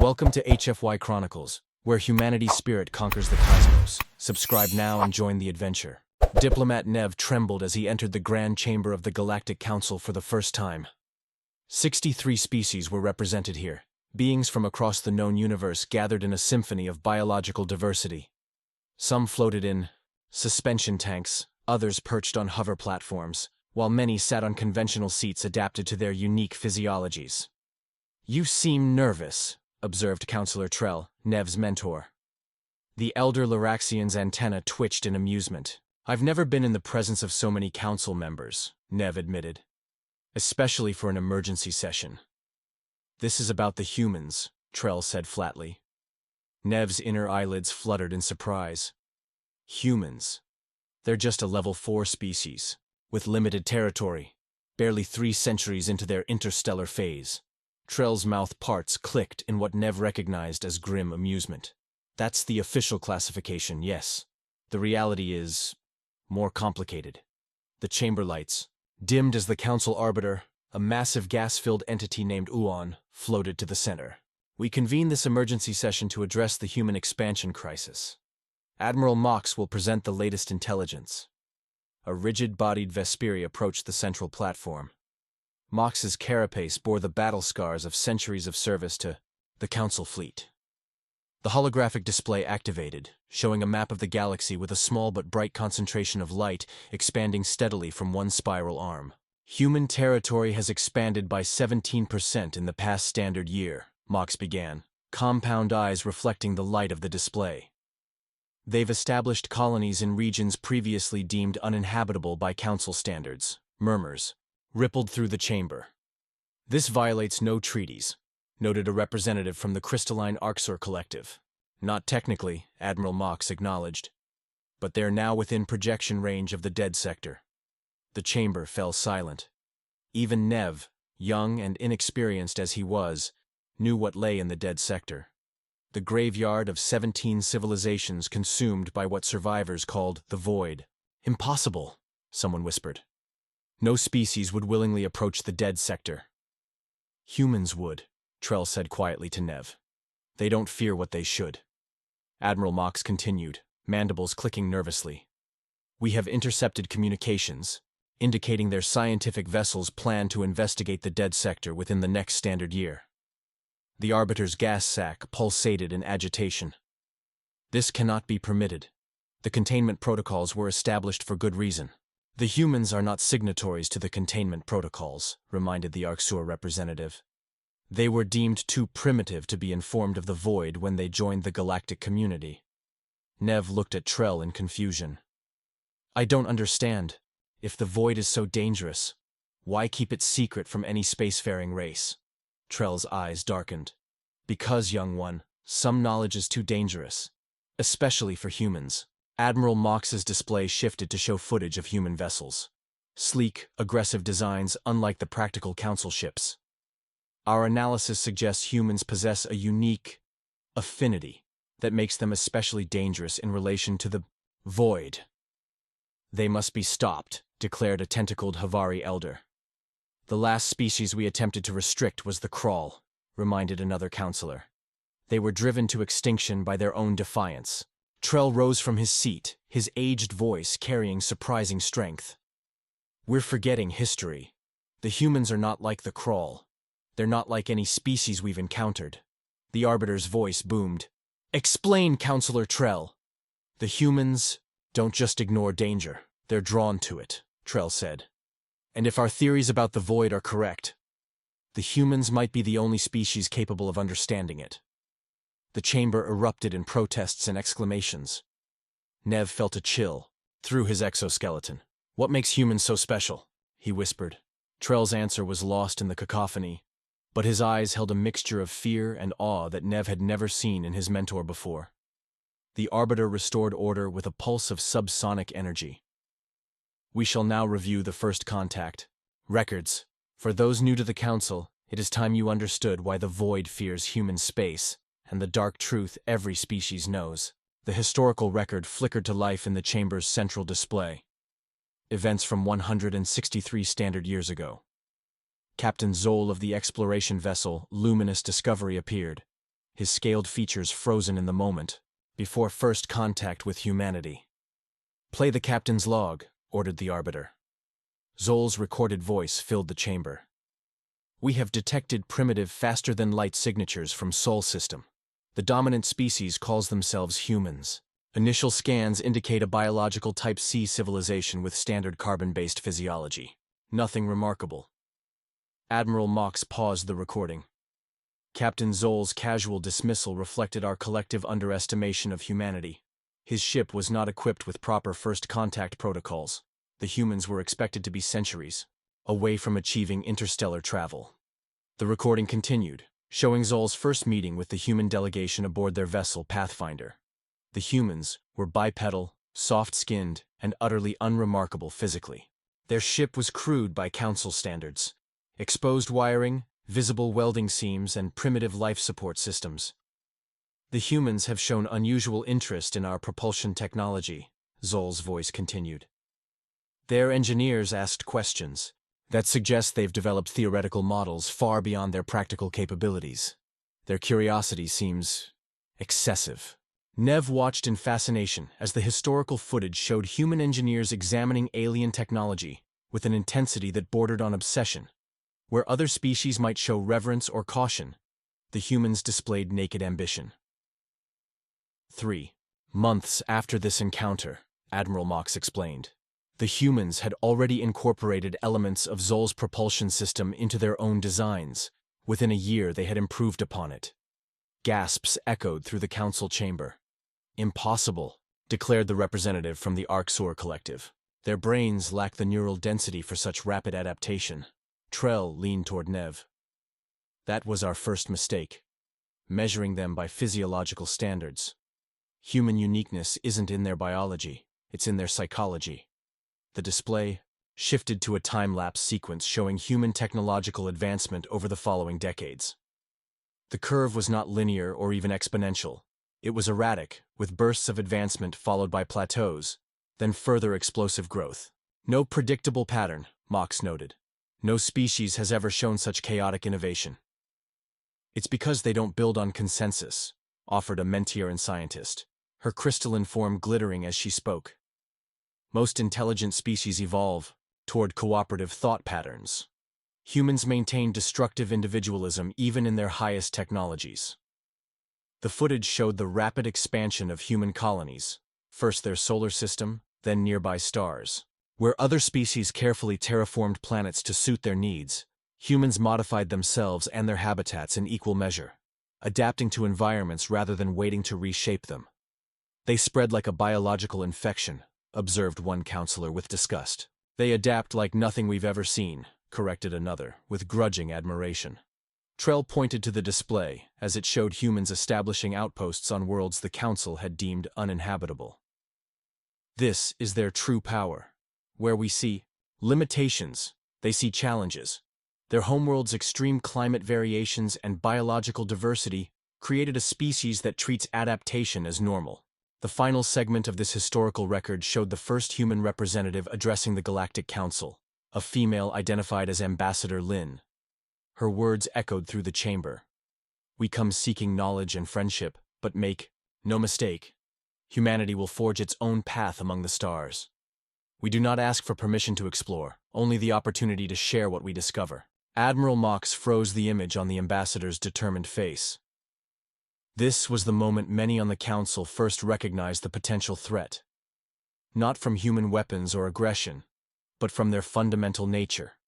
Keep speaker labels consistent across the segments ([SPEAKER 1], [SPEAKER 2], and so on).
[SPEAKER 1] Welcome to HFY Chronicles, where humanity's spirit conquers the cosmos. Subscribe now and join the adventure. Diplomat Nev trembled as he entered the grand chamber of the Galactic Council for the first time. 63 species were represented here, beings from across the known universe gathered in a symphony of biological diversity. Some floated in suspension tanks, others perched on hover platforms, while many sat on conventional seats adapted to their unique physiologies. "You seem nervous," observed Counselor Trell, Nev's mentor. The elder Laraxian's antenna twitched in amusement. "I've never been in the presence of so many council members," Nev admitted. "Especially for an emergency session." "This is about the humans," Trell said flatly. Nev's inner eyelids fluttered in surprise. Humans. They're just a level 4 species, with limited territory, barely 3 centuries into their interstellar phase. Trell's mouth parts clicked in what Nev recognized as grim amusement. "That's the official classification, yes. The reality is more complicated." The chamber lights, dimmed as the council arbiter, a massive gas-filled entity named Uon, floated to the center. "We convene this emergency session to address the human expansion crisis. Admiral Mox will present the latest intelligence." A rigid-bodied Vesperi approached the central platform. Mox's carapace bore the battle scars of centuries of service to the Council fleet. The holographic display activated, showing a map of the galaxy with a small but bright concentration of light expanding steadily from one spiral arm. "Human territory has expanded by 17% in the past standard year," Mox began, compound eyes reflecting the light of the display. "They've established colonies in regions previously deemed uninhabitable by Council standards," murmurs rippled through the chamber. "This violates no treaties," noted a representative from the Crystalline Arxur Collective. "Not technically," Admiral Mox acknowledged, "but they're now within projection range of the dead sector." The chamber fell silent. Even Nev, young and inexperienced as he was, knew what lay in the dead sector. The graveyard of 17 civilizations consumed by what survivors called the Void. "Impossible," someone whispered. "No species would willingly approach the dead sector." "Humans would," Trell said quietly to Nev. "They don't fear what they should." Admiral Mox continued, mandibles clicking nervously. "We have intercepted communications, indicating their scientific vessels plan to investigate the dead sector within the next standard year." The Arbiter's gas sac pulsated in agitation. "This cannot be permitted. The containment protocols were established for good reason." "The humans are not signatories to the containment protocols," reminded the Arxur representative. "They were deemed too primitive to be informed of the Void when they joined the galactic community." Nev looked at Trell in confusion. "I don't understand. If the Void is so dangerous, why keep it secret from any spacefaring race?" Trell's eyes darkened. "Because, young one, some knowledge is too dangerous, especially for humans." Admiral Mox's display shifted to show footage of human vessels. Sleek, aggressive designs unlike the practical council ships. "Our analysis suggests humans possess a unique affinity that makes them especially dangerous in relation to the Void." "They must be stopped," declared a tentacled Havari elder. "The last species we attempted to restrict was the Crawl," reminded another counselor. "They were driven to extinction by their own defiance." Trell rose from his seat, his aged voice carrying surprising strength. "We're forgetting history. The humans are not like the Crawl. They're not like any species we've encountered." The Arbiter's voice boomed. "Explain, Counselor Trell." "The humans don't just ignore danger. They're drawn to it," Trell said. "And if our theories about the Void are correct, the humans might be the only species capable of understanding it." The chamber erupted in protests and exclamations. Nev felt a chill through his exoskeleton. "What makes humans so special?" he whispered. Trell's answer was lost in the cacophony, but his eyes held a mixture of fear and awe that Nev had never seen in his mentor before. The Arbiter restored order with a pulse of subsonic energy. "We shall now review the first contact. Records. For those new to the Council, it is time you understood why the Void fears human space, and the dark truth every species knows." The historical record flickered to life in the chamber's central display. Events from 163 standard years ago. Captain Zoll of the exploration vessel Luminous Discovery appeared, his scaled features frozen in the moment, before first contact with humanity. "Play the captain's log," ordered the Arbiter. Zol's recorded voice filled the chamber. "We have detected primitive, faster-than-light signatures from Sol system. The dominant species calls themselves humans. Initial scans indicate a biological Type C civilization with standard carbon-based physiology. Nothing remarkable." Admiral Mox paused the recording. Captain Zol's casual dismissal reflected our collective underestimation of humanity. His ship was not equipped with proper first contact protocols. The humans were expected to be centuries away from achieving interstellar travel. The recording continued, showing Zol's first meeting with the human delegation aboard their vessel Pathfinder. The humans were bipedal, soft-skinned, and utterly unremarkable physically. Their ship was crude by Council standards. Exposed wiring, visible welding seams, and primitive life support systems. "The humans have shown unusual interest in our propulsion technology," Zol's voice continued. "Their engineers asked questions that suggest they've developed theoretical models far beyond their practical capabilities. Their curiosity seems excessive." Nev watched in fascination as the historical footage showed human engineers examining alien technology with an intensity that bordered on obsession. Where other species might show reverence or caution, the humans displayed naked ambition. 3 months after this encounter, Admiral Mox explained, the humans had already incorporated elements of Zol's propulsion system into their own designs. Within a year, they had improved upon it. Gasps echoed through the council chamber. "Impossible," declared the representative from the Arxor Collective. "Their brains lack the neural density for such rapid adaptation." Trell leaned toward Nev. "That was our first mistake, measuring them by physiological standards. Human uniqueness isn't in their biology, it's in their psychology." The display shifted to a time-lapse sequence showing human technological advancement over the following decades. The curve was not linear or even exponential. It was erratic, with bursts of advancement followed by plateaus, then further explosive growth. "No predictable pattern," Mox noted. "No species has ever shown such chaotic innovation." "It's because they don't build on consensus," offered a Mentiran scientist, her crystalline form glittering as she spoke. "Most intelligent species evolve toward cooperative thought patterns. Humans maintain destructive individualism even in their highest technologies." The footage showed the rapid expansion of human colonies, first their solar system, then nearby stars. Where other species carefully terraformed planets to suit their needs, humans modified themselves and their habitats in equal measure, adapting to environments rather than waiting to reshape them. "They spread like a biological infection," observed one counselor with disgust. "They adapt like nothing we've ever seen," corrected another, with grudging admiration. Trell pointed to the display as it showed humans establishing outposts on worlds the Council had deemed uninhabitable. "This is their true power. Where we see limitations, they see challenges." Their homeworld's extreme climate variations and biological diversity created a species that treats adaptation as normal. The final segment of this historical record showed the first human representative addressing the Galactic Council, a female identified as Ambassador Lin. Her words echoed through the chamber. "We come seeking knowledge and friendship, but make no mistake, humanity will forge its own path among the stars. We do not ask for permission to explore, only the opportunity to share what we discover." Admiral Mox froze the image on the ambassador's determined face. This was the moment many on the Council first recognized the potential threat. Not from human weapons or aggression, but from their fundamental nature.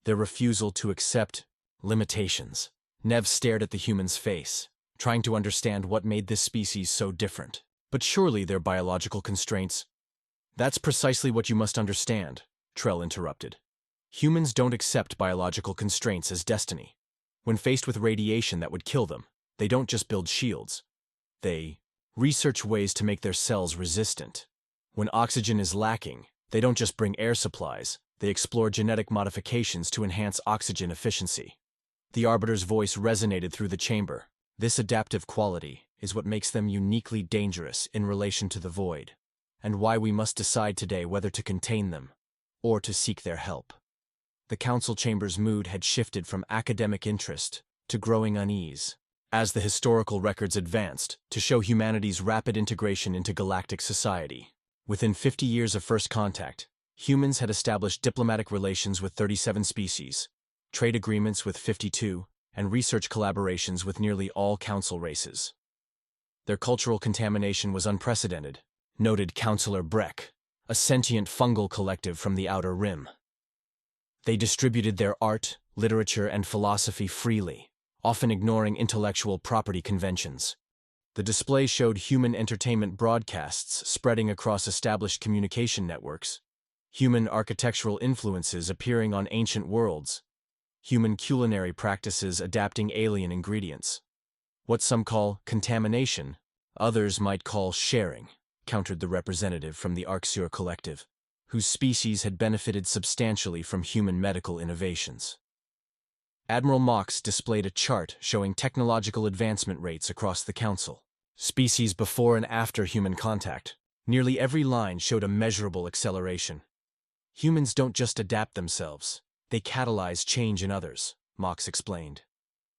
[SPEAKER 1] Their refusal to accept limitations. Nev stared at the human's face, trying to understand what made this species so different. "But surely their biological constraints—" "That's precisely what you must understand," Trell interrupted. "Humans don't accept biological constraints as destiny. When faced with radiation that would kill them, they don't just build shields. They research ways to make their cells resistant. When oxygen is lacking, they don't just bring air supplies, they explore genetic modifications to enhance oxygen efficiency." The Arbiter's voice resonated through the chamber. "This adaptive quality is what makes them uniquely dangerous in relation to the Void, and why we must decide today whether to contain them or to seek their help." The council chamber's mood had shifted from academic interest to growing unease. as the historical records advanced to show humanity's rapid integration into galactic society. Within 50 years of first contact, humans had established diplomatic relations with 37 species, trade agreements with 52, and research collaborations with nearly all council races. Their cultural contamination was unprecedented, noted Councillor Breck, a sentient fungal collective from the Outer Rim. They distributed their art, literature, and philosophy freely, often ignoring intellectual property conventions. The display showed human entertainment broadcasts spreading across established communication networks, human architectural influences appearing on ancient worlds, human culinary practices adapting alien ingredients. What some call contamination, others might call sharing, countered the representative from the Arxur collective, whose species had benefited substantially from human medical innovations. Admiral Mox displayed a chart showing technological advancement rates across the Council. Species before and after human contact. Nearly every line showed a measurable acceleration. Humans don't just adapt themselves, they catalyze change in others, Mox explained.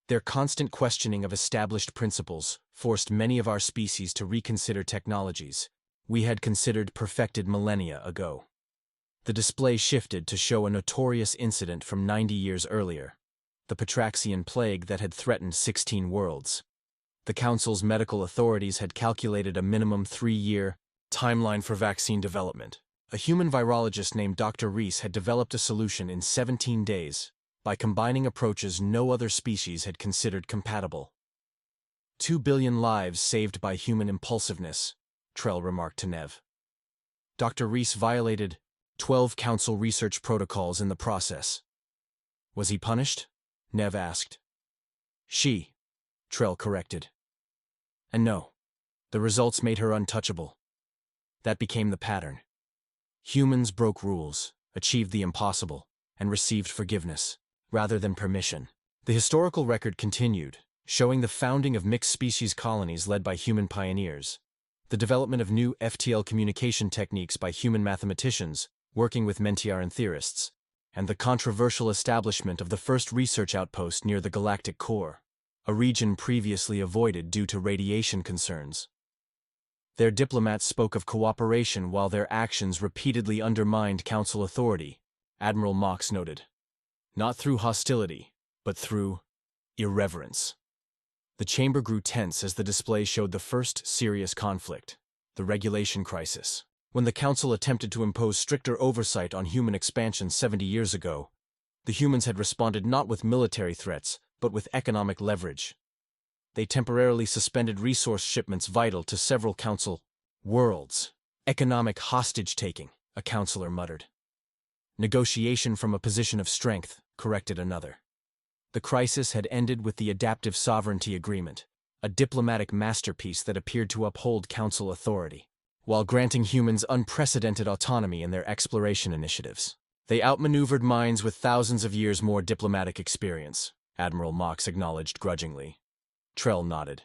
[SPEAKER 1] Their constant questioning of established principles forced many of our species to reconsider technologies we had considered perfected millennia ago. The display shifted to show a notorious incident from 90 years earlier, the Patraxian plague that had threatened 16 worlds. The Council's medical authorities had calculated a minimum 3-year timeline for vaccine development. A human virologist named Dr. Reese had developed a solution in 17 days by combining approaches no other species had considered compatible. 2 billion lives saved by human impulsiveness, Trell remarked to Nev. Dr. Reese violated 12 Council research protocols in the process. Was he punished? Nev asked. She, Trell corrected. And no, the results made her untouchable. That became the pattern. Humans broke rules, achieved the impossible, and received forgiveness, rather than permission. The historical record continued, showing the founding of mixed-species colonies led by human pioneers, the development of new FTL communication techniques by human mathematicians working with Mentiaran theorists, and the controversial establishment of the first research outpost near the galactic core, a region previously avoided due to radiation concerns. Their diplomats spoke of cooperation while their actions repeatedly undermined Council authority, Admiral Mox noted. Not through hostility, but through irreverence. The chamber grew tense as the display showed the first serious conflict, the regulation crisis. When the Council attempted to impose stricter oversight on human expansion 70 years ago, the humans had responded not with military threats, but with economic leverage. They temporarily suspended resource shipments vital to several Council worlds. Economic hostage-taking, a counselor muttered. Negotiation from a position of strength, corrected another. The crisis had ended with the Adaptive Sovereignty Agreement, a diplomatic masterpiece that appeared to uphold Council authority, while granting humans unprecedented autonomy in their exploration initiatives. They outmaneuvered minds with thousands of years more diplomatic experience, Admiral Mox acknowledged grudgingly. Trell nodded.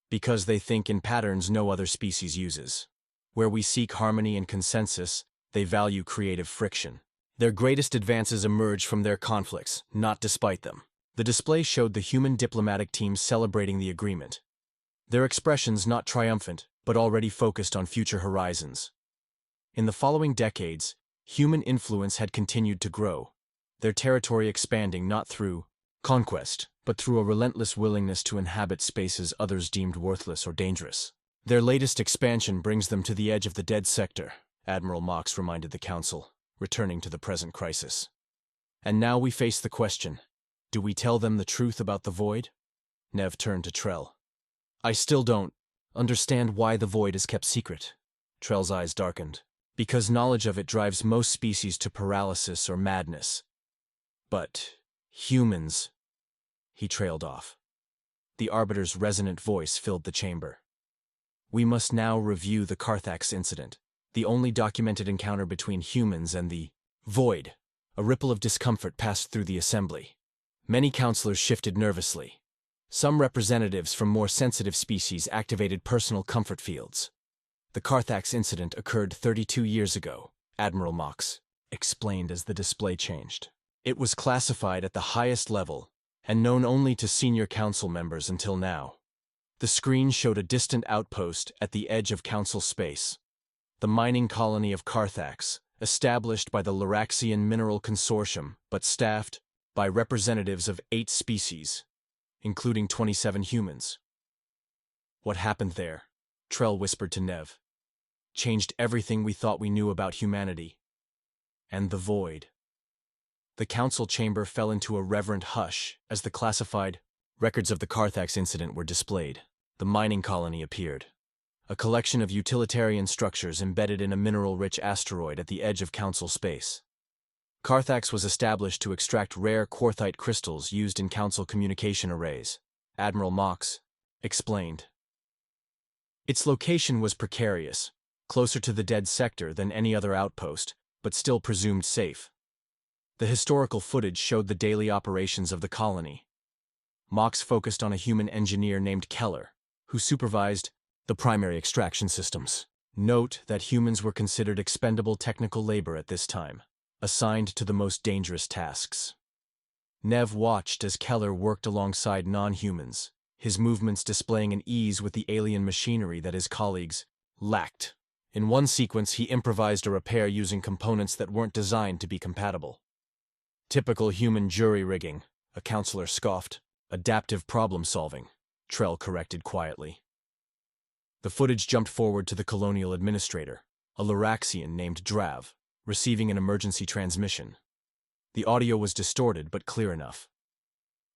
[SPEAKER 1] Because they think in patterns no other species uses. Where we seek harmony and consensus, they value creative friction. Their greatest advances emerge from their conflicts, not despite them. The display showed the human diplomatic teams celebrating the agreement. Their expressions not triumphant, but already focused on future horizons. In the following decades, human influence had continued to grow, their territory expanding not through conquest, but through a relentless willingness to inhabit spaces others deemed worthless or dangerous. Their latest expansion brings them to the edge of the dead sector, Admiral Mox reminded the Council, returning to the present crisis. And now we face the question, do we tell them the truth about the void? Nev turned to Trell. I still don't understand why the void is kept secret. Trell's eyes darkened. Because knowledge of it drives most species to paralysis or madness. But humans... He trailed off. The Arbiter's resonant voice filled the chamber. We must now review the Carthax incident, the only documented encounter between humans and the void. A ripple of discomfort passed through the assembly. Many counselors shifted nervously. Some representatives from more sensitive species activated personal comfort fields. The Carthax incident occurred 32 years ago, Admiral Mox explained as the display changed. It was classified at the highest level, and known only to senior council members until now. The screen showed a distant outpost at the edge of council space. The mining colony of Carthax, established by the Laraxian Mineral Consortium but staffed by representatives of 8 species, including 27 humans. What happened there? Trell whispered to Nev. Changed everything we thought we knew about humanity. And the void. The council chamber fell into a reverent hush as the classified records of the Carthax incident were displayed. The mining colony appeared. A collection of utilitarian structures embedded in a mineral-rich asteroid at the edge of council space. Carthax was established to extract rare quartzite crystals used in council communication arrays, Admiral Mox explained. Its location was precarious, closer to the dead sector than any other outpost, but still presumed safe. The historical footage showed the daily operations of the colony. Mox focused on a human engineer named Keller, who supervised the primary extraction systems. Note that humans were considered expendable technical labor at this time, assigned to the most dangerous tasks. Nev watched as Keller worked alongside non-humans, his movements displaying an ease with the alien machinery that his colleagues lacked. In one sequence, he improvised a repair using components that weren't designed to be compatible. Typical human jury rigging, a counselor scoffed. Adaptive problem-solving, Trell corrected quietly. The footage jumped forward to the colonial administrator, a Laraxian named Drav, receiving an emergency transmission. The audio was distorted but clear enough.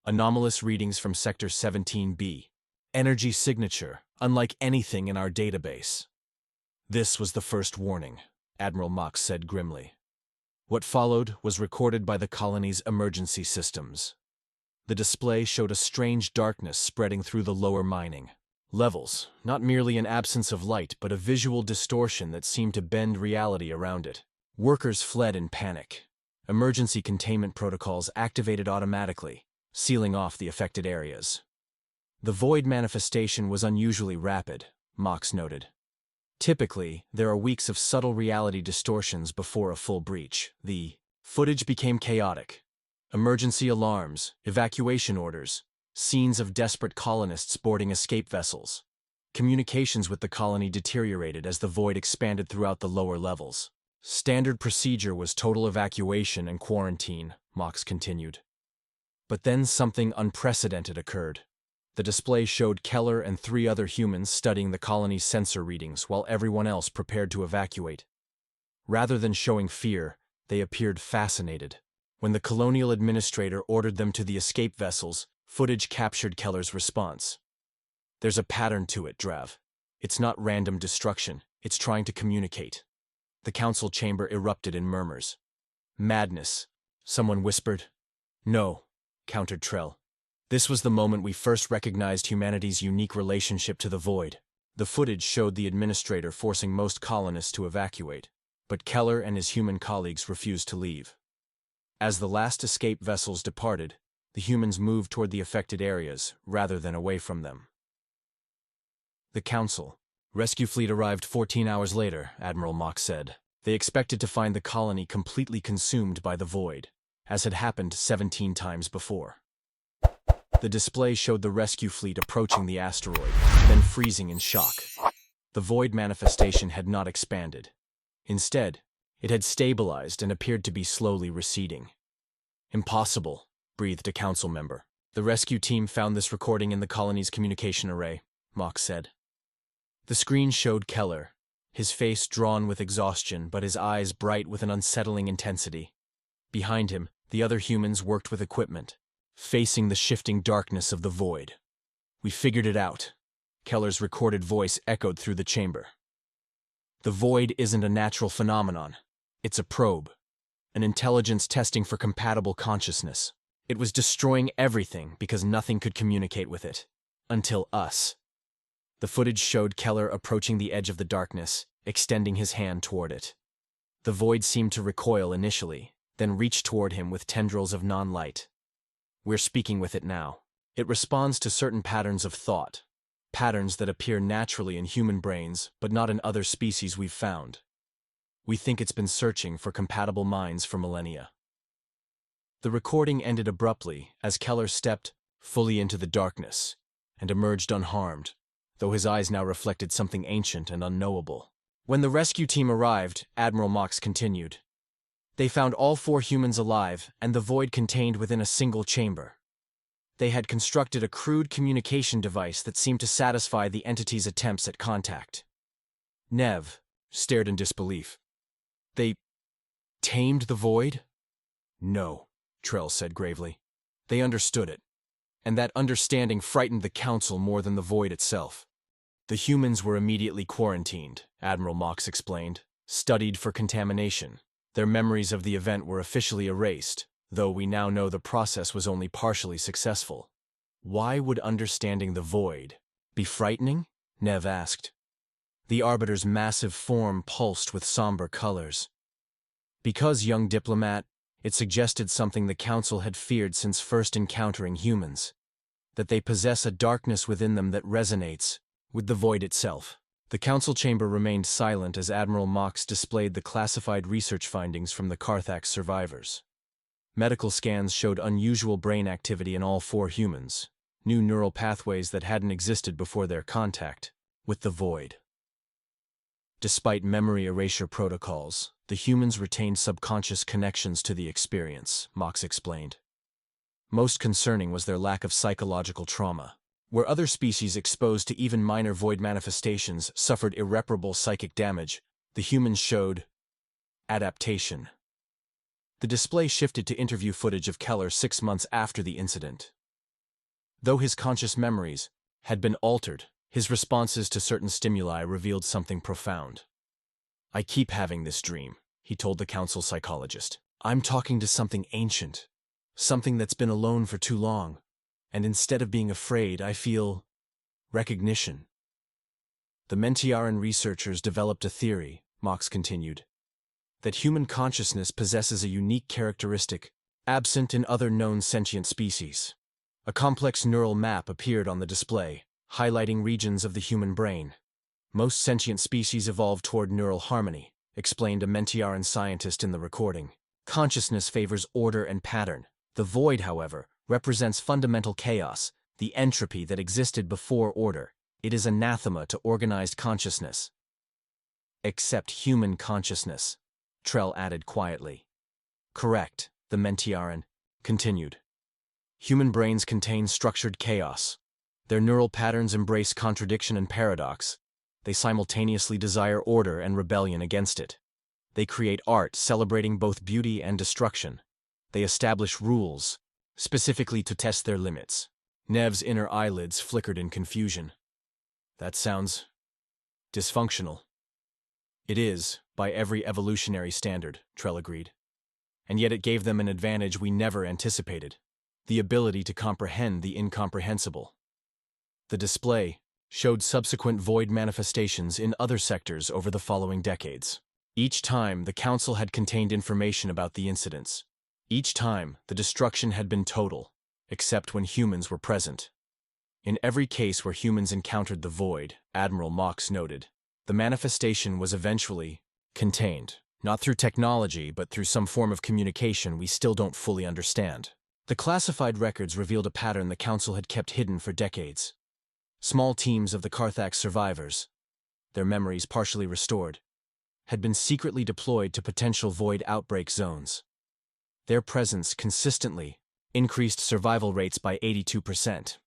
[SPEAKER 1] Anomalous readings from Sector 17B. Energy signature, unlike anything in our database. This was the first warning, Admiral Mox said grimly. What followed was recorded by the colony's emergency systems. The display showed a strange darkness spreading through the lower mining levels, not merely an absence of light but a visual distortion that seemed to bend reality around it. Workers fled in panic. Emergency containment protocols activated automatically, sealing off the affected areas. The void manifestation was unusually rapid, Mox noted. Typically, there are weeks of subtle reality distortions before a full breach. The footage became chaotic. Emergency alarms, evacuation orders, scenes of desperate colonists boarding escape vessels. Communications with the colony deteriorated as the void expanded throughout the lower levels. Standard procedure was total evacuation and quarantine, Mox continued. But then something unprecedented occurred. The display showed Keller and 3 other humans studying the colony's sensor readings while everyone else prepared to evacuate. Rather than showing fear, they appeared fascinated. When the colonial administrator ordered them to the escape vessels, footage captured Keller's response. There's a pattern to it, Drav. It's not random destruction, it's trying to communicate. The council chamber erupted in murmurs. Madness, someone whispered. No, countered Trell. This was the moment we first recognized humanity's unique relationship to the void. The footage showed the administrator forcing most colonists to evacuate, but Keller and his human colleagues refused to leave. As the last escape vessels departed, the humans moved toward the affected areas rather than away from them. The Council. Rescue fleet arrived 14 hours later, Admiral Mock said. They expected to find the colony completely consumed by the void, as had happened 17 times before. The display showed the rescue fleet approaching the asteroid, then freezing in shock. The void manifestation had not expanded. Instead, it had stabilized and appeared to be slowly receding. Impossible, breathed a council member. The rescue team found this recording in the colony's communication array, Mock said. The screen showed Keller, his face drawn with exhaustion but his eyes bright with an unsettling intensity. Behind him, the other humans worked with equipment, facing the shifting darkness of the void. We figured it out. Keller's recorded voice echoed through the chamber. The void isn't a natural phenomenon. It's a probe. An intelligence testing for compatible consciousness. It was destroying everything because nothing could communicate with it. Until us. The footage showed Keller approaching the edge of the darkness, extending his hand toward it. The void seemed to recoil initially, then reach toward him with tendrils of non-light. We're speaking with it now. It responds to certain patterns of thought. Patterns that appear naturally in human brains, but not in other species we've found. We think it's been searching for compatible minds for millennia. The recording ended abruptly as Keller stepped fully into the darkness and emerged unharmed, though his eyes now reflected something ancient and unknowable. When the rescue team arrived, Admiral Mox continued, they found all 4 humans alive and the void contained within a single chamber. They had constructed a crude communication device that seemed to satisfy the entity's attempts at contact. Nev stared in disbelief. They tamed the void? No, Trell said gravely. They understood it, and that understanding frightened the Council more than the void itself. The humans were immediately quarantined, Admiral Mox explained, studied for contamination. Their memories of the event were officially erased, though we now know the process was only partially successful. Why would understanding the void be frightening? Nev asked. The Arbiter's massive form pulsed with somber colors. Because, young diplomat, it suggested something the Council had feared since first encountering humans, that they possess a darkness within them that resonates with the void itself. The Council chamber remained silent as Admiral Mox displayed the classified research findings from the Carthax survivors. Medical scans showed unusual brain activity in all 4 humans, new neural pathways that hadn't existed before their contact with the void. Despite memory erasure protocols, the humans retained subconscious connections to the experience, Mox explained. Most concerning was their lack of psychological trauma. Where other species exposed to even minor void manifestations suffered irreparable psychic damage, the humans showed adaptation. The display shifted to interview footage of Keller 6 months after the incident. Though his conscious memories had been altered, his responses to certain stimuli revealed something profound. I keep having this dream, he told the Council psychologist. I'm talking to something ancient, something that's been alone for too long. And instead of being afraid, I feel recognition. The Mentiaran researchers developed a theory, Mox continued, that human consciousness possesses a unique characteristic absent in other known sentient species. A complex neural map appeared on the display, highlighting regions of the human brain. Most sentient species evolve toward neural harmony, explained a Mentiaran scientist in the recording. Consciousness favors order and pattern. The void, however, represents fundamental chaos, the entropy that existed before order. It is anathema to organized consciousness. Except human consciousness, Trell added quietly. Correct, the Mentiaran continued. Human brains contain structured chaos. Their neural patterns embrace contradiction and paradox. They simultaneously desire order and rebellion against it. They create art celebrating both beauty and destruction. They establish rules, specifically to test their limits. Nev's inner eyelids flickered in confusion. That sounds dysfunctional. It is, by every evolutionary standard, Trell agreed. And yet it gave them an advantage we never anticipated, the ability to comprehend the incomprehensible. The display showed subsequent void manifestations in other sectors over the following decades. Each time, the Council had contained information about the incidents. Each time, the destruction had been total, except when humans were present. In every case where humans encountered the void, Admiral Mox noted, the manifestation was eventually contained, not through technology but through some form of communication we still don't fully understand. The classified records revealed a pattern the Council had kept hidden for decades. Small teams of the Carthax survivors, their memories partially restored, had been secretly deployed to potential void outbreak zones. Their presence consistently increased survival rates by 82%.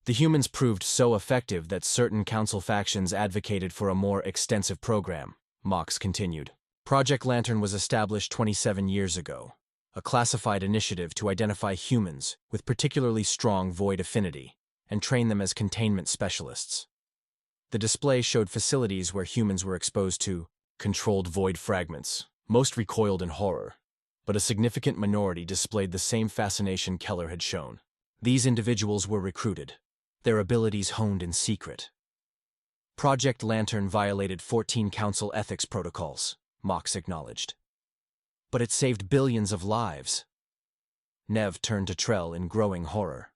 [SPEAKER 1] The humans proved so effective that certain Council factions advocated for a more extensive program, Mox continued. Project Lantern was established 27 years ago, a classified initiative to identify humans with particularly strong void affinity and train them as containment specialists. The display showed facilities where humans were exposed to controlled void fragments. Most recoiled in horror, but a significant minority displayed the same fascination Keller had shown. These individuals were recruited, their abilities honed in secret. Project Lantern violated 14 Council ethics protocols, Mox acknowledged. But it saved billions of lives. Nev turned to Trell in growing horror.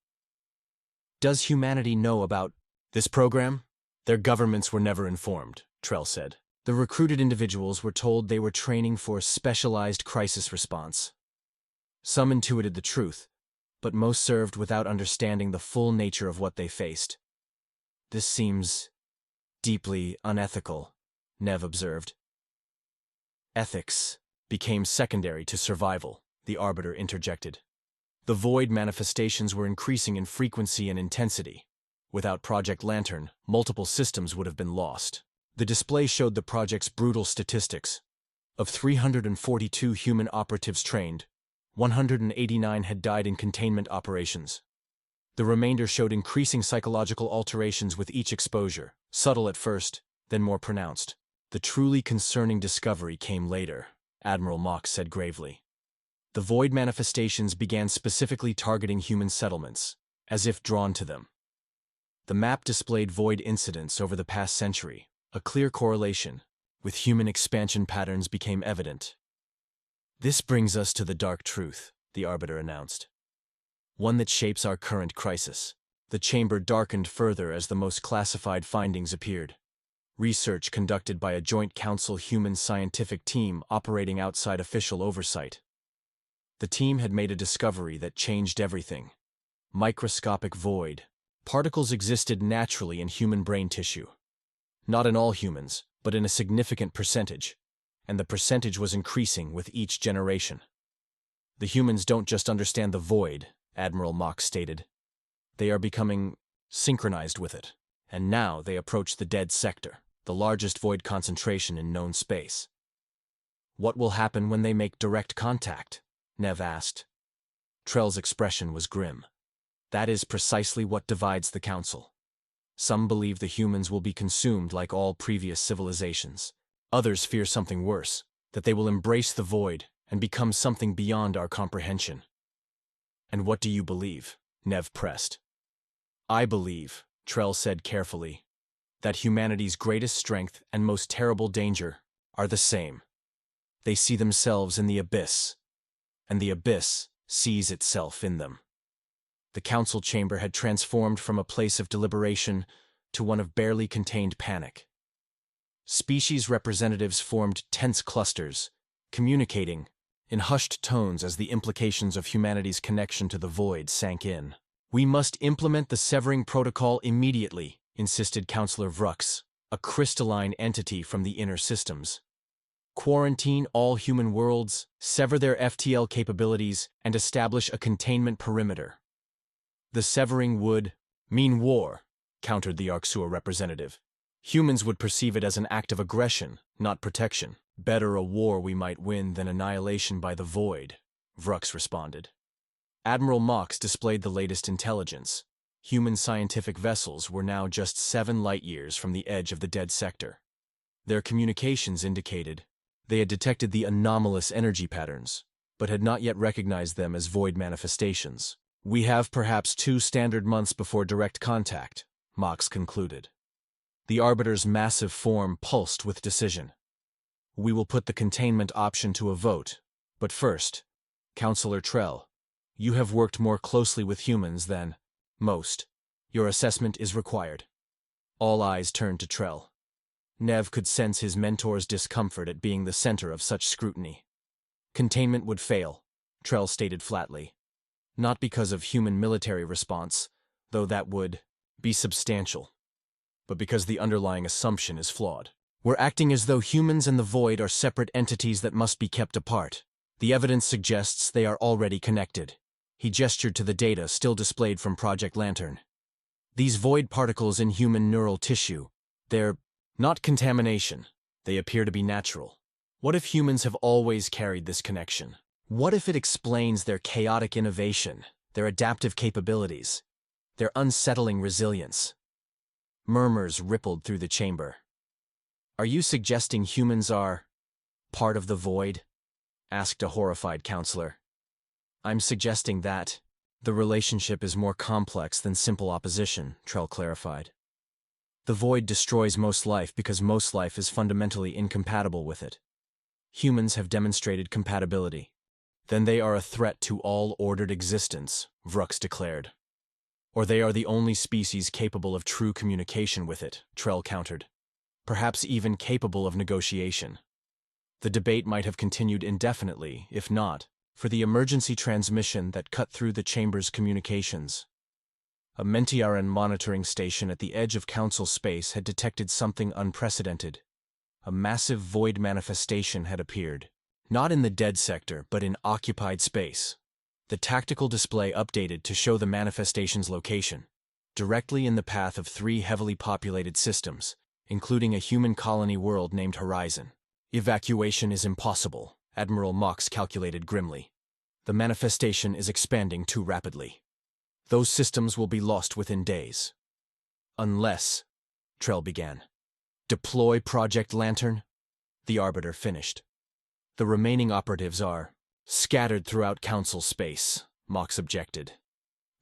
[SPEAKER 1] Does humanity know about this program? Their governments were never informed, Trell said. The recruited individuals were told they were training for specialized crisis response. Some intuited the truth, but most served without understanding the full nature of what they faced. "This seems deeply unethical," Nev observed. "Ethics became secondary to survival," the Arbiter interjected. The void manifestations were increasing in frequency and intensity. Without Project Lantern, multiple systems would have been lost. The display showed the project's brutal statistics. Of 342 human operatives trained, 189 had died in containment operations. The remainder showed increasing psychological alterations with each exposure, subtle at first, then more pronounced. "The truly concerning discovery came later," Admiral Mock said gravely. "The void manifestations began specifically targeting human settlements, as if drawn to them. The map displayed void incidents over the past century. A clear correlation with human expansion patterns became evident." "This brings us to the dark truth," the Arbiter announced. "One that shapes our current crisis." The chamber darkened further as the most classified findings appeared. Research conducted by a joint council human scientific team operating outside official oversight. The team had made a discovery that changed everything. Microscopic void. Particles existed naturally in human brain tissue. Not in all humans, but in a significant percentage, and the percentage was increasing with each generation. "The humans don't just understand the void," Admiral Mock stated. "They are becoming synchronized with it, and now they approach the dead sector, the largest void concentration in known space." "What will happen when they make direct contact?" Nev asked. Trell's expression was grim. "That is precisely what divides the Council. Some believe the humans will be consumed like all previous civilizations. Others fear something worse, that they will embrace the void and become something beyond our comprehension." "And what do you believe?" Nev pressed. "I believe," Trell said carefully, "that humanity's greatest strength and most terrible danger are the same. They see themselves in the abyss, and the abyss sees itself in them." The council chamber had transformed from a place of deliberation to one of barely contained panic. Species representatives formed tense clusters, communicating in hushed tones as the implications of humanity's connection to the void sank in. "We must implement the severing protocol immediately," insisted Counselor Vrux, a crystalline entity from the inner systems. "Quarantine all human worlds, sever their FTL capabilities, and establish a containment perimeter." "The severing would mean war," countered the Arxua representative. "Humans would perceive it as an act of aggression, not protection." "Better a war we might win than annihilation by the void," Vrux responded. Admiral Mox displayed the latest intelligence. Human scientific vessels were now just 7 light-years from the edge of the dead sector. Their communications indicated they had detected the anomalous energy patterns, but had not yet recognized them as void manifestations. "We have perhaps 2 standard months before direct contact," Mox concluded. The Arbiter's massive form pulsed with decision. "We will put the containment option to a vote, but first, Counselor Trell, you have worked more closely with humans than most. Your assessment is required." All eyes turned to Trell. Nev could sense his mentor's discomfort at being the center of such scrutiny. "Containment would fail," Trell stated flatly. "Not because of human military response, though that would be substantial, but because the underlying assumption is flawed. We're acting as though humans and the void are separate entities that must be kept apart. The evidence suggests they are already connected." He gestured to the data still displayed from Project Lantern. "These void particles in human neural tissue, they're not contamination. They appear to be natural. What if humans have always carried this connection? What if it explains their chaotic innovation, their adaptive capabilities, their unsettling resilience?" Murmurs rippled through the chamber. "Are you suggesting humans are part of the void?" asked a horrified counselor. "I'm suggesting that the relationship is more complex than simple opposition," Trell clarified. "The void destroys most life because most life is fundamentally incompatible with it. Humans have demonstrated compatibility. Then they are a threat to all ordered existence," Vrux declared. "Or they are the only species capable of true communication with it," Trell countered. "Perhaps even capable of negotiation." The debate might have continued indefinitely, if not for the emergency transmission that cut through the chamber's communications. A Mentiaran monitoring station at the edge of Council space had detected something unprecedented. A massive void manifestation had appeared, not in the dead sector but in occupied space. The tactical display updated to show the manifestation's location, directly in the path of 3 heavily populated systems, including a human colony world named Horizon. Evacuation is impossible, Admiral Mox calculated grimly. The manifestation is expanding too rapidly. Those systems will be lost within days. Unless, Trell began. Deploy Project Lantern? The Arbiter finished. The remaining operatives are scattered throughout Council space, Mox objected.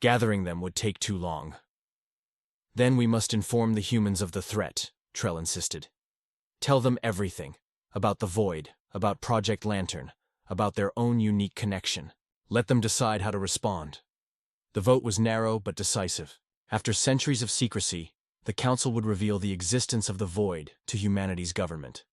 [SPEAKER 1] Gathering them would take too long. Then we must inform the humans of the threat, Trell insisted. Tell them everything. About the Void, about Project Lantern, about their own unique connection. Let them decide how to respond. The vote was narrow but decisive. After centuries of secrecy, the Council would reveal the existence of the Void to humanity's government.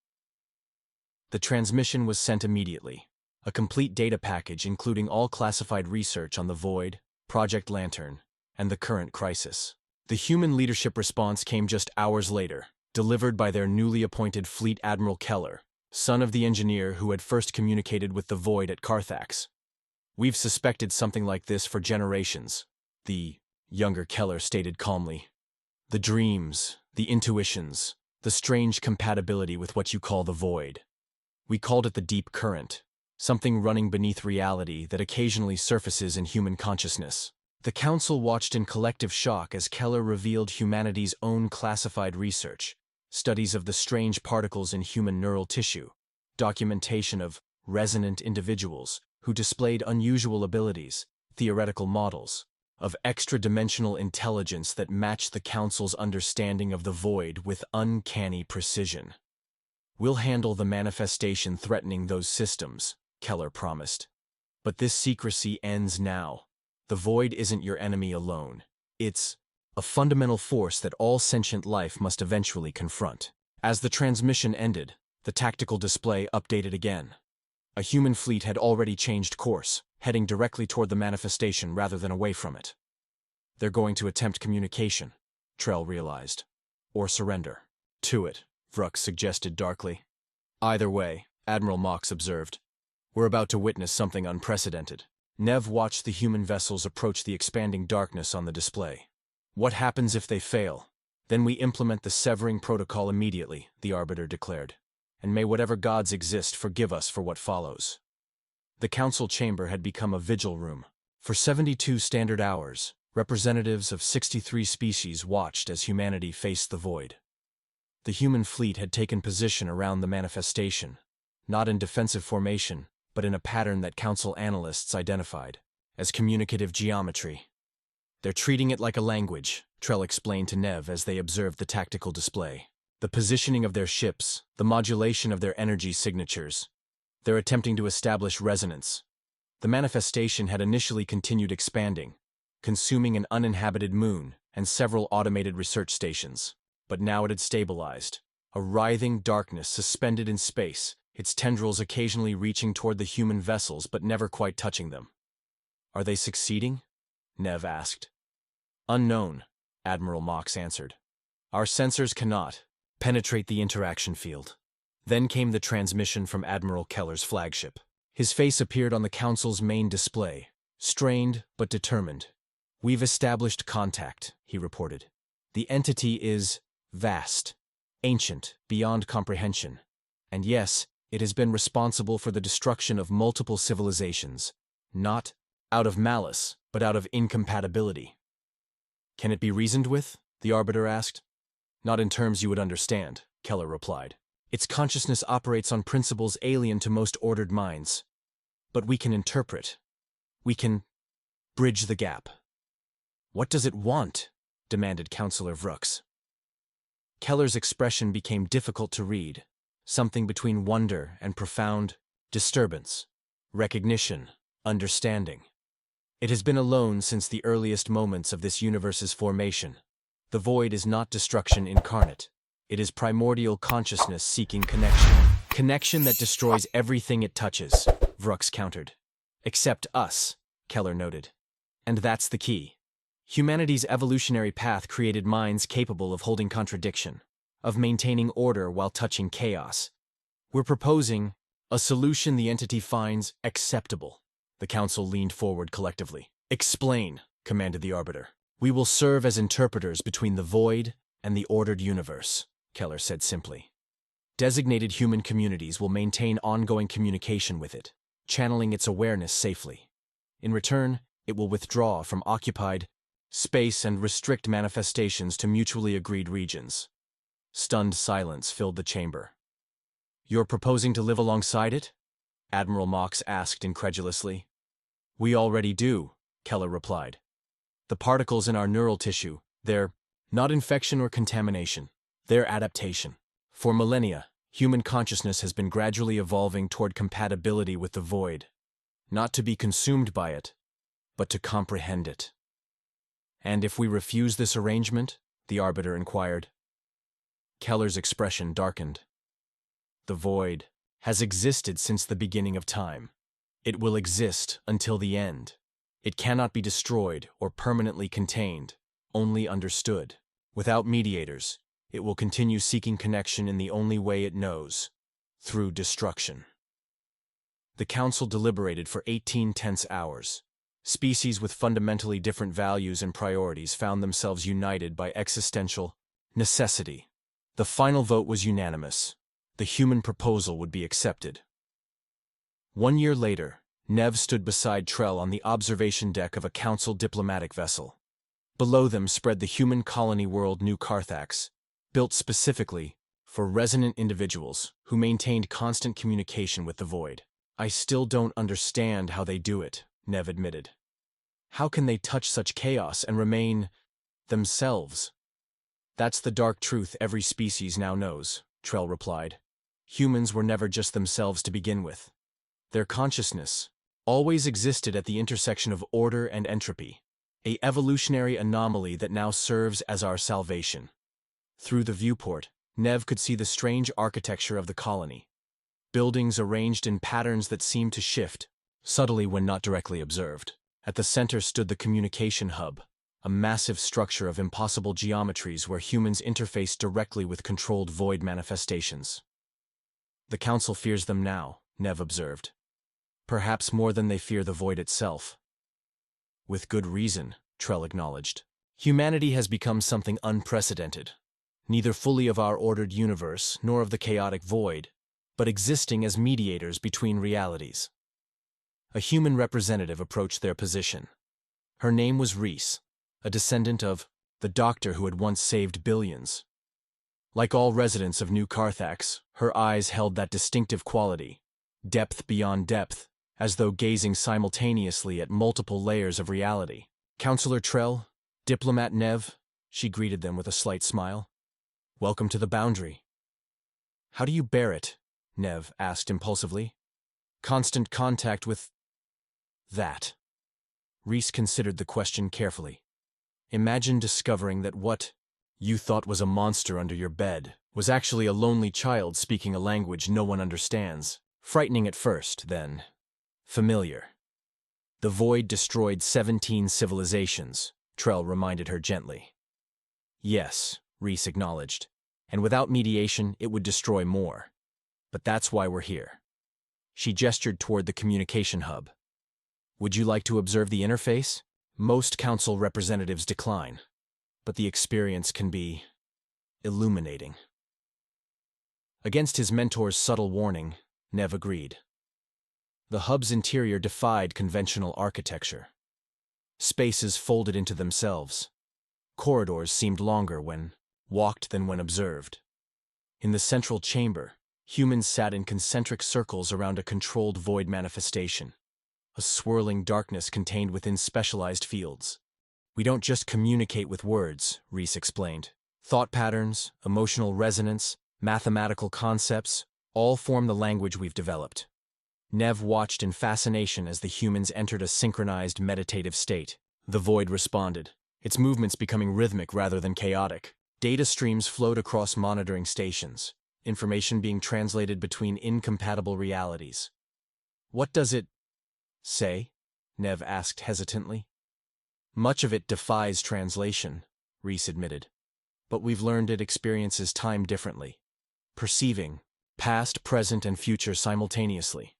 [SPEAKER 1] The transmission was sent immediately. A complete data package including all classified research on the Void, Project Lantern, and the current crisis. The human leadership response came just hours later, delivered by their newly appointed Fleet Admiral Keller, son of the engineer who had first communicated with the Void at Carthax. We've suspected something like this for generations, the younger Keller stated calmly. The dreams, the intuitions, the strange compatibility with what you call the Void. We called it the deep current, something running beneath reality that occasionally surfaces in human consciousness. The Council watched in collective shock as Keller revealed humanity's own classified research, studies of the strange particles in human neural tissue, documentation of resonant individuals who displayed unusual abilities, theoretical models, of extra-dimensional intelligence that matched the Council's understanding of the Void with uncanny precision. We'll handle the manifestation threatening those systems, Keller promised. But this secrecy ends now. The Void isn't your enemy alone. It's a fundamental force that all sentient life must eventually confront. As the transmission ended, the tactical display updated again. A human fleet had already changed course, heading directly toward the manifestation rather than away from it. They're going to attempt communication, Trell realized. Or surrender. To it, Vrux suggested darkly. Either way, Admiral Mox observed. We're about to witness something unprecedented. Nev watched the human vessels approach the expanding darkness on the display. What happens if they fail? Then we implement the severing protocol immediately, the Arbiter declared. And may whatever gods exist forgive us for what follows. The Council chamber had become a vigil room. For 72 standard hours, representatives of 63 species watched as humanity faced the Void. The human fleet had taken position around the manifestation, not in defensive formation, but in a pattern that Council analysts identified as communicative geometry. They're treating it like a language, Trell explained to Nev as they observed the tactical display. The positioning of their ships, the modulation of their energy signatures. They're attempting to establish resonance. The manifestation had initially continued expanding, consuming an uninhabited moon and several automated research stations. But now it had stabilized. A writhing darkness suspended in space, its tendrils occasionally reaching toward the human vessels but never quite touching them. Are they succeeding? Nev asked. Unknown, Admiral Mox answered. Our sensors cannot penetrate the interaction field. Then came the transmission from Admiral Keller's flagship. His face appeared on the Council's main display, strained but determined. We've established contact, he reported. The entity is vast, ancient, beyond comprehension. And yes, it has been responsible for the destruction of multiple civilizations, not out of malice, but out of incompatibility. Can it be reasoned with? The Arbiter asked. Not in terms you would understand, Keller replied. Its consciousness operates on principles alien to most ordered minds. But we can interpret. We can bridge the gap. What does it want? Demanded Counselor Vrux. Keller's expression became difficult to read, something between wonder and profound disturbance, recognition, understanding. It has been alone since the earliest moments of this universe's formation. The Void is not destruction incarnate. It is primordial consciousness seeking connection. Connection that destroys everything it touches, Vrux countered. Except us, Keller noted. And that's the key. Humanity's evolutionary path created minds capable of holding contradiction, of maintaining order while touching chaos. We're proposing a solution the entity finds acceptable. The council leaned forward collectively. Explain, commanded the Arbiter. We will serve as interpreters between the void and the ordered universe, Keller said simply. Designated human communities will maintain ongoing communication with it, channeling its awareness safely. In return, it will withdraw from occupied space and restrict manifestations to mutually agreed regions. Stunned silence filled the chamber. You're proposing to live alongside it? Admiral Mox asked incredulously. We already do, Keller replied. The particles in our neural tissue, they're not infection or contamination, they're adaptation. For millennia, human consciousness has been gradually evolving toward compatibility with the void, not to be consumed by it, but to comprehend it. And if we refuse this arrangement? The Arbiter inquired. Keller's expression darkened. The void has existed since the beginning of time. It will exist until the end. It cannot be destroyed or permanently contained, only understood. Without mediators, it will continue seeking connection in the only way it knows, through destruction. The Council deliberated for 18 tense hours. Species with fundamentally different values and priorities found themselves united by existential necessity. The final vote was unanimous. The human proposal would be accepted. 1 year later, Nev stood beside Trell on the observation deck of a Council diplomatic vessel. Below them spread the human colony world New Carthax, built specifically for resonant individuals who maintained constant communication with the void. I still don't understand how they do it, Nev admitted. How can they touch such chaos and remain themselves? That's the dark truth every species now knows, Trell replied. Humans were never just themselves to begin with. Their consciousness always existed at the intersection of order and entropy, an evolutionary anomaly that now serves as our salvation. Through the viewport, Nev could see the strange architecture of the colony. Buildings arranged in patterns that seemed to shift, subtly when not directly observed. At the center stood the communication hub, a massive structure of impossible geometries where humans interface directly with controlled void manifestations. The Council fears them now, Nev observed. Perhaps more than they fear the void itself. With good reason, Trell acknowledged. Humanity has become something unprecedented, neither fully of our ordered universe nor of the chaotic void, but existing as mediators between realities. A human representative approached their position. Her name was Reese, a descendant of the doctor who had once saved billions. Like all residents of New Carthax, her eyes held that distinctive quality, depth beyond depth, as though gazing simultaneously at multiple layers of reality. Counselor Trell, Diplomat Nev, she greeted them with a slight smile. Welcome to the boundary. How do you bear it? Nev asked impulsively. Constant contact with that. Reese considered the question carefully. Imagine discovering that what you thought was a monster under your bed was actually a lonely child speaking a language no one understands. Frightening at first, then familiar. The void destroyed 17 civilizations, Trell reminded her gently. Yes, Reese acknowledged, and without mediation it would destroy more. But that's why we're here. She gestured toward the communication hub. Would you like to observe the interface? Most Council representatives decline, but the experience can be illuminating. Against his mentor's subtle warning, Nev agreed. The hub's interior defied conventional architecture. Spaces folded into themselves. Corridors seemed longer when walked than when observed. In the central chamber, humans sat in concentric circles around a controlled void manifestation, a swirling darkness contained within specialized fields. We don't just communicate with words, Reese explained. Thought patterns, emotional resonance, mathematical concepts, all form the language we've developed. Nev watched in fascination as the humans entered a synchronized meditative state. The void responded, its movements becoming rhythmic rather than chaotic. Data streams flowed across monitoring stations, information being translated between incompatible realities. What does it Say? Nev asked hesitantly. Much of it defies translation, Reese admitted. But we've learned it experiences time differently, perceiving past, present, and future simultaneously.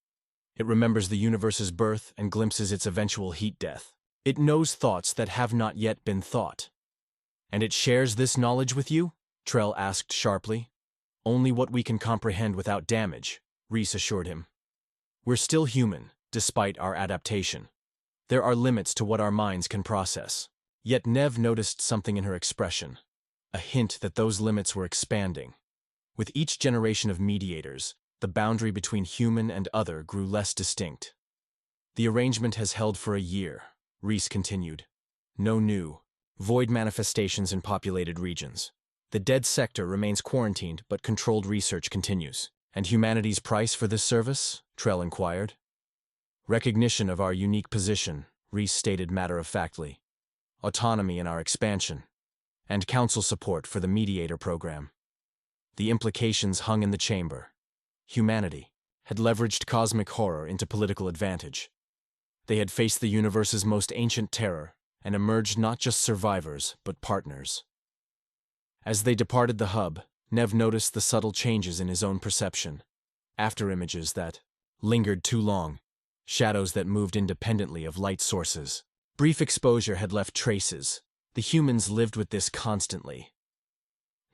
[SPEAKER 1] It remembers the universe's birth and glimpses its eventual heat death. It knows thoughts that have not yet been thought. And it shares this knowledge with you? Trell asked sharply. Only what we can comprehend without damage, Reese assured him. We're still human, despite our adaptation. There are limits to what our minds can process. Yet Nev noticed something in her expression, a hint that those limits were expanding. With each generation of mediators, the boundary between human and other grew less distinct. The arrangement has held for a year, Reese continued. No new, void manifestations in populated regions. The dead sector remains quarantined, but controlled research continues. And humanity's price for this service? Trell inquired. Recognition of our unique position, Reese stated matter-of-factly. Autonomy in our expansion. And council support for the mediator program. The implications hung in the chamber. Humanity had leveraged cosmic horror into political advantage. They had faced the universe's most ancient terror and emerged not just survivors, but partners. As they departed the hub, Nev noticed the subtle changes in his own perception. Afterimages that lingered too long, shadows that moved independently of light sources. Brief exposure had left traces. The humans lived with this constantly.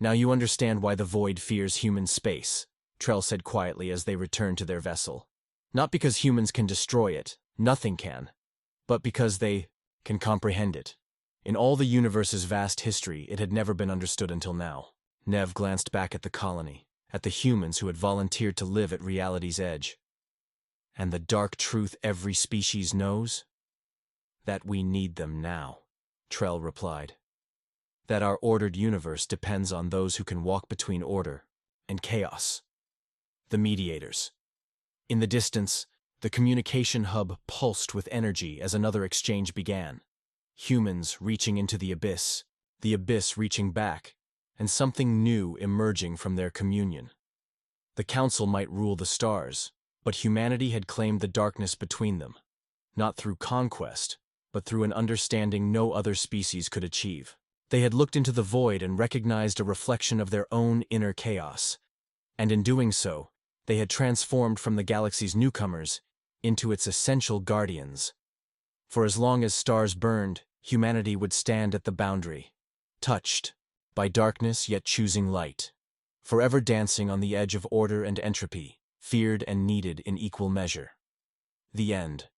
[SPEAKER 1] Now you understand why the Void fears human space, Trell said quietly as they returned to their vessel. Not because humans can destroy it, nothing can, but because they can comprehend it. In all the universe's vast history, it had never been understood until now. Nev glanced back at the colony, at the humans who had volunteered to live at reality's edge. And the dark truth every species knows? That we need them now, Trell replied. That our ordered universe depends on those who can walk between order and chaos. The mediators. In the distance, the communication hub pulsed with energy as another exchange began. Humans reaching into the abyss reaching back, and something new emerging from their communion. The council might rule the stars, but humanity had claimed the darkness between them, not through conquest, but through an understanding no other species could achieve. They had looked into the void and recognized a reflection of their own inner chaos, and in doing so, they had transformed from the galaxy's newcomers into its essential guardians. For as long as stars burned, humanity would stand at the boundary, touched by darkness yet choosing light, forever dancing on the edge of order and entropy, feared and needed in equal measure. The end.